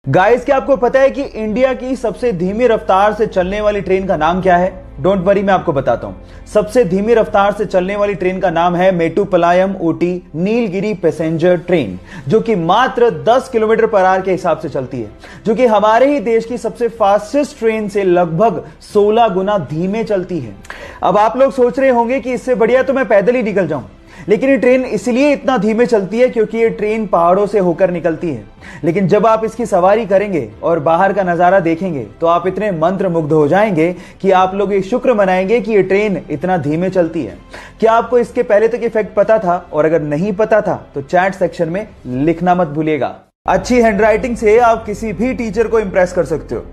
Guys, क्या आपको पता है कि इंडिया की सबसे धीमी रफ्तार से चलने वाली ट्रेन का नाम क्या है? डोंट वरी, मैं आपको बताता हूं। सबसे धीमी रफ्तार से चलने वाली ट्रेन का नाम है मेट्टुपालयम ऊटी नीलगिरी पैसेंजर ट्रेन, जो कि मात्र 10 किलोमीटर पर आवर के हिसाब से चलती है, जो कि हमारे ही देश की सबसे फास्टेस्ट ट्रेन से लगभग 16 गुना धीमे चलती है। अब आप लोग सोच रहे होंगे कि इससे बढ़िया तो मैं पैदल ही निकल जाऊं, लेकिन ये ट्रेन इसलिए इतना धीमे चलती है क्योंकि ये ट्रेन पहाड़ों से होकर निकलती है। लेकिन जब आप इसकी सवारी करेंगे और बाहर का नजारा देखेंगे तो आप इतने मंत्रमुग्ध हो जाएंगे कि आप लोग ये शुक्र मनाएंगे कि ये ट्रेन इतना धीमे चलती है। क्या आपको इसके पहले तक इफेक्ट पता था? और अगर नहीं पता था तो चैट सेक्शन में लिखना मत भूलिएगा। अच्छी हैंडराइटिंग से आप किसी भी टीचर को इंप्रेस कर सकते हो,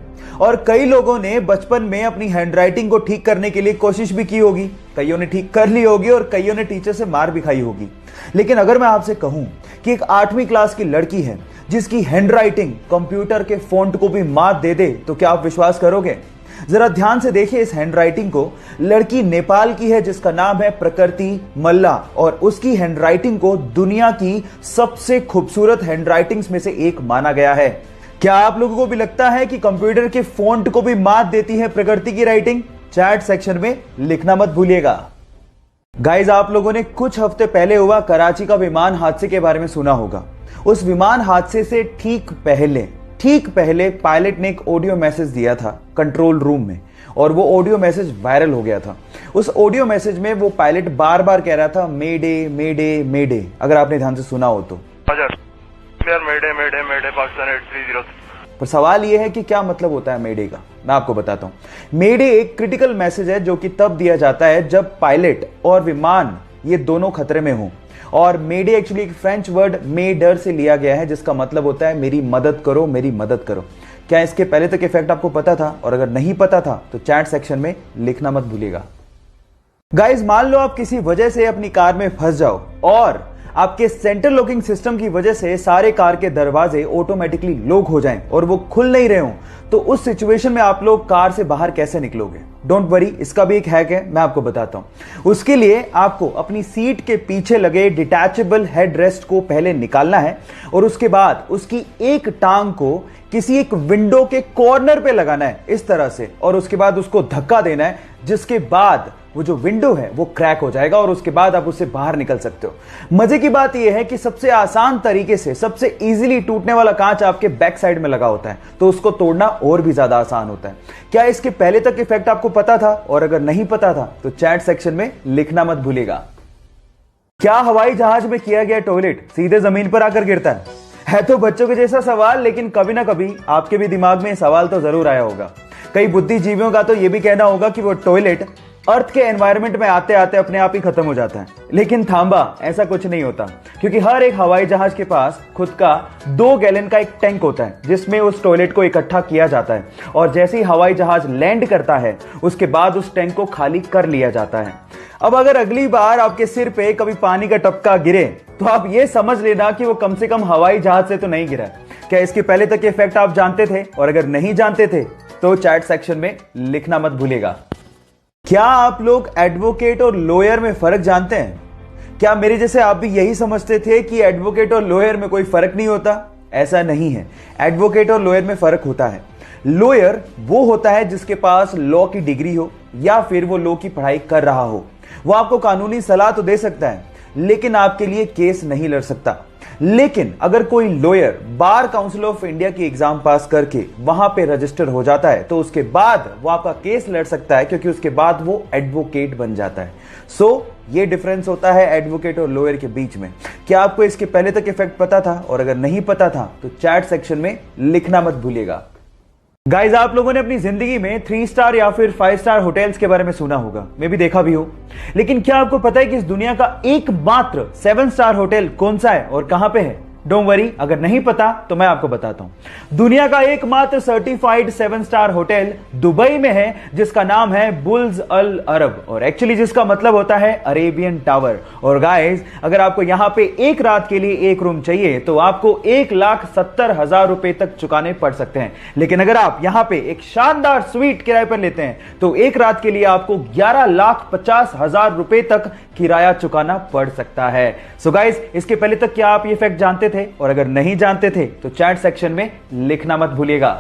और कई लोगों ने बचपन में अपनी हैंडराइटिंग को ठीक करने के लिए कोशिश भी की होगी। कईयों ने ठीक कर ली होगी और कईयों ने टीचर से मार भी खाई होगी। लेकिन अगर मैं आपसे कहूं कि एक 8वीं क्लास की लड़की है जिसकी हैंडराइटिंग कंप्यूटर के फॉन्ट को भी मात दे दे, तो क्या आप विश्वास करोगे? जरा ध्यान से देखिए इस हैंडराइटिंग को। लड़की नेपाल की है जिसका नाम है प्रकृति मल्ला, और उसकी हैंडराइटिंग को दुनिया की सबसे खूबसूरत हैंडराइटिंग्स में से एक माना गया है। क्या आप लोगों को भी लगता है कि कंप्यूटर के फॉन्ट को भी मात देती है प्रकृति की राइटिंग? चैट सेक्शन में लिखना मत भूलिएगा। गाइस, आप लोगों ने कुछ हफ्ते पहले हुआ कराची का विमान हादसे के बारे में सुना होगा। उस विमान हादसे से ठीक पहले पायलट ने एक ऑडियो मैसेज दिया था कंट्रोल रूम में, और वो ऑडियो मैसेज वायरल हो गया था। उस ऑडियो मैसेज में वो पायलट बार बार कह रहा था मेडे मेडे मेडे, अगर आपने ध्यान से सुना हो तो। मेडे मेडे मेडे पाकिस्तान 830। पर सवाल यह है कि क्या मतलब होता है मेडे का? मैं आपको बताता हूं। मेडे एक क्रिटिकल मैसेज है जो कि तब दिया जाता है जब पायलट और विमान ये दोनों खतरे में हों। और मेडे एक्चुअली एक फ्रेंच वर्ड मेडर से लिया गया है जिसका मतलब होता है मेरी मदद करो, मेरी मदद करो। क्या इसके पहले तक इफेक्ट आपको पता था? और अगर नहीं पता था तो चैट सेक्शन में लिखना मत भूलिएगा। गाइस, मान लो आप किसी वजह से अपनी कार में फंस जाओ और आपके सेंटर लॉकिंग सिस्टम की वजह से सारे कार के दरवाजे ऑटोमेटिकली लॉक हो जाएं और वो खुल नहीं रहे हो, तो उस सिचुएशन में आप लोग कार से बाहर कैसे निकलोगे? डोंट वरी, इसका भी एक हैक है, मैं आपको बताता हूं। उसके लिए आपको अपनी सीट के पीछे लगे डिटैचेबल हेडरेस्ट को पहले निकालना है, और उसके बाद उसकी एक टांग को किसी एक विंडो के कॉर्नर पे लगाना है इस तरह से, और उसके बाद उसको धक्का देना है, जिसके बाद वो जो विंडो है वो क्रैक हो जाएगा और उसके बाद आप उससे बाहर निकल सकते हो। मजे की बात यह है कि सबसे आसान तरीके से सबसे इजीली टूटने वाला कांच आपके बैक साइड में लगा होता है, तो उसको तोड़ना और भी ज्यादा आसान होता है। क्या इसके पहले तक इफेक्ट आपको पता था? और अगर नहीं पता था तो चैट सेक्शन में लिखना मत भूलिएगा। क्या हवाई जहाज में किया गया टॉयलेट सीधे जमीन पर आकर गिरता है तो बच्चों के जैसा सवाल, लेकिन कभी ना कभी आपके भी दिमाग में सवाल तो जरूर आया होगा। कई बुद्धिजीवियों का तो यह भी कहना होगा कि वो टॉयलेट अर्थ के एनवायरनमेंट में आते आते अपने आप ही खत्म हो जाता है। लेकिन थांबा, ऐसा कुछ नहीं होता, क्योंकि हर एक हवाई जहाज के पास खुद का 2 गैलन का एक टैंक होता है जिसमें उस टॉयलेट को इकट्ठा किया जाता है, और जैसे ही हवाई जहाज लैंड करता है उसके बाद उस टैंक को खाली कर लिया जाता है। अब अगर अगली बार आपके सिर पे कभी पानी का टपका गिरे तो आप ये समझ लेना कि वो कम से कम हवाई जहाज से तो नहीं गिरा। क्या इसके पहले तक इफेक्ट आप जानते थे? और अगर नहीं जानते थे तो चैट सेक्शन में लिखना मत भूलिएगा। क्या आप लोग एडवोकेट और लॉयर में फर्क जानते हैं? क्या मेरे जैसे आप भी यही समझते थे कि एडवोकेट और लॉयर में कोई फर्क नहीं होता? ऐसा नहीं है, एडवोकेट और लॉयर में फर्क होता है। लॉयर वो होता है जिसके पास लॉ की डिग्री हो या फिर वो लॉ की पढ़ाई कर रहा हो। वो आपको कानूनी सलाह तो दे सकता है, लेकिन आपके लिए केस नहीं लड़ सकता। लेकिन अगर कोई lawyer bar council of India की एग्जाम पास करके वहां पे रजिस्टर हो जाता है तो उसके बाद वो आपका केस लड़ सकता है, क्योंकि उसके बाद वो एडवोकेट बन जाता है। सो ये डिफरेंस होता है एडवोकेट और लॉयर के बीच में। क्या आपको इसके पहले तक इफेक्ट पता था? और अगर नहीं पता था तो चैट सेक्शन में लिखना मत भूलिएगा। गाइज, आप लोगों ने अपनी जिंदगी में 3 स्टार या फिर 5 स्टार होटल्स के बारे में सुना होगा, मैं भी देखा भी हो। लेकिन क्या आपको पता है कि इस दुनिया का एकमात्र 7 स्टार होटल कौन सा है और कहां पे है? डोंट वरी, अगर नहीं पता तो मैं आपको बताता हूं। दुनिया का एकमात्र सर्टिफाइड 7 स्टार होटल दुबई में है, जिसका नाम है बुर्ज अल अरब, और एक्चुअली जिसका मतलब होता है अरेबियन टावर। और गाइस, अगर आपको यहां पे एक रात के लिए एक रूम चाहिए तो आपको 1,70,000 रुपए तक चुकाने पड़ सकते हैं। लेकिन अगर आप यहां पे एक शानदार स्वीट किराए पर लेते हैं तो एक रात के लिए आपको 11,50,000 रुपए तक किराया चुकाना पड़ सकता है। सो गाइस, इसके पहले तक क्या आप ये फैक्ट जानते थे? और अगर नहीं जानते थे तो चैट सेक्शन में लिखना मत भूलिएगा।